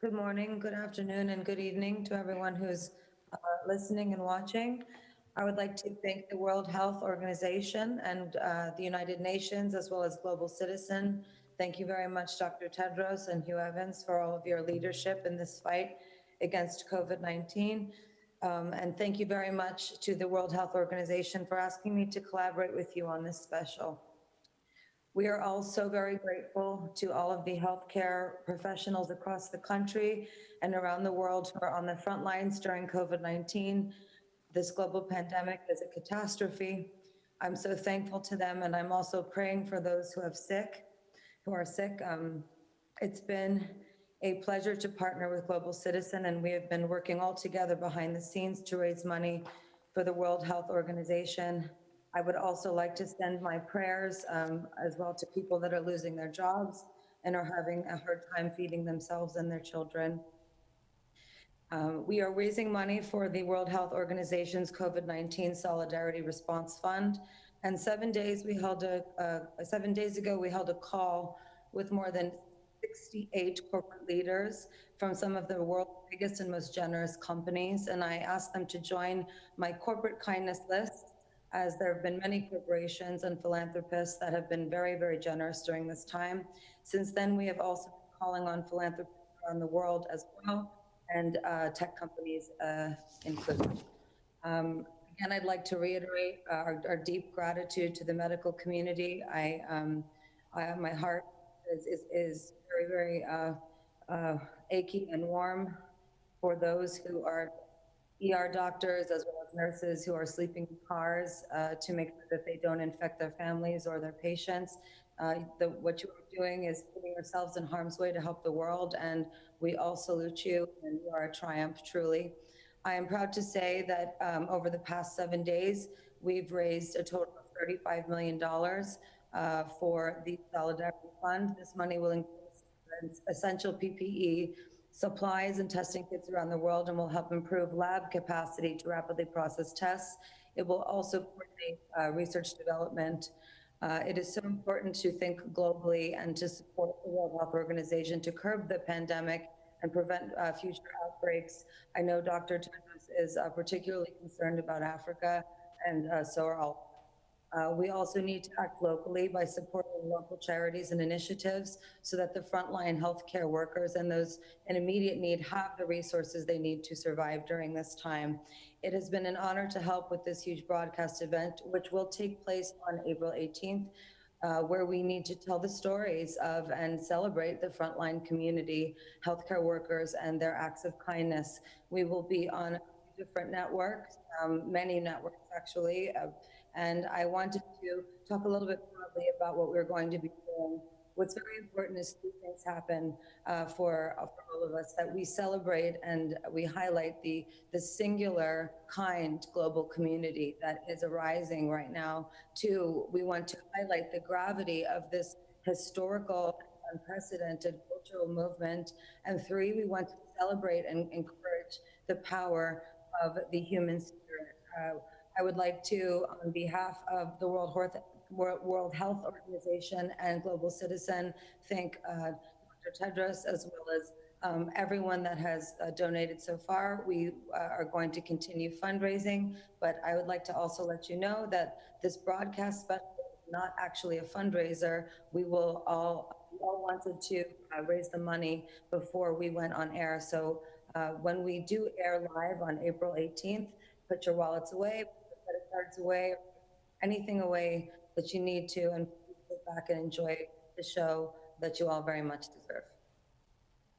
Good morning, good afternoon, and good evening to everyone who's listening and watching. I would like to thank the World Health Organization and the United Nations, as well as Global Citizen. Thank you very much, Dr. Tedros and Hugh Evans, for all of your leadership in this fight against COVID-19. And thank you very much to the World Health Organization for asking me to collaborate with you on this special. We are also very grateful to all of the healthcare professionals across the country and around the world who are on the front lines during COVID-19. This global pandemic is a catastrophe. I'm so thankful to them, and I'm also praying for those who are sick. It's been a pleasure to partner with Global Citizen, and we have been working all together behind the scenes to raise money for the World Health Organization. I would also like to send my prayers as well to people that are losing their jobs and are having a hard time feeding themselves and their children. We are raising money for the World Health Organization's COVID-19 Solidarity Response Fund. And 7 days ago, we held a call with more than 68 corporate leaders from some of the world's biggest and most generous companies. And I asked them to join my corporate kindness list, as there have been many corporations and philanthropists that have been very, very generous during this time. Since then, we have also been calling on philanthropists around the world as well, and tech companies included. Again, I'd like to reiterate our deep gratitude to the medical community. My heart is very, very achy and warm for those who are ER doctors as well as nurses who are sleeping in cars to make sure that they don't infect their families or their patients. What you are doing is putting yourselves in harm's way to help the world, and we all salute you, and you are a triumph, truly. I am proud to say that over the past 7 days, we've raised a total of $35 million for the Solidarity Fund. This money will include essential PPE, supplies and testing kits around the world, and will help improve lab capacity to rapidly process tests. It will also coordinate research development. It is so important to think globally and to support the World Health Organization to curb the pandemic and prevent future outbreaks. I know Dr. Tedros is particularly concerned about Africa, and so are all. We also need to act locally by supporting local charities and initiatives so that the frontline healthcare workers and those in immediate need have the resources they need to survive during this time. It has been an honor to help with this huge broadcast event, which will take place on April 18th, where we need to tell the stories of and celebrate the frontline community, healthcare workers, and their acts of kindness. We will be on different networks, many networks actually, and I wanted to talk a little bit broadly about what we're going to be doing. What's very important is two things happen for all of us: that we celebrate and we highlight the singular, kind global community that is arising right now. Two, we want to highlight the gravity of this historical, unprecedented cultural movement. And three, we want to celebrate and encourage the power of the human spirit. I would like to, on behalf of the World Health Organization and Global Citizen, thank Dr. Tedros, as well as everyone that has donated so far. We are going to continue fundraising, but I would like to also let you know that this broadcast special is not actually a fundraiser. We all wanted to raise the money before we went on air. So when we do air live on April 18th, put your wallets away, put your credit cards away, anything away that you need to, and sit back and enjoy the show that you all very much deserve.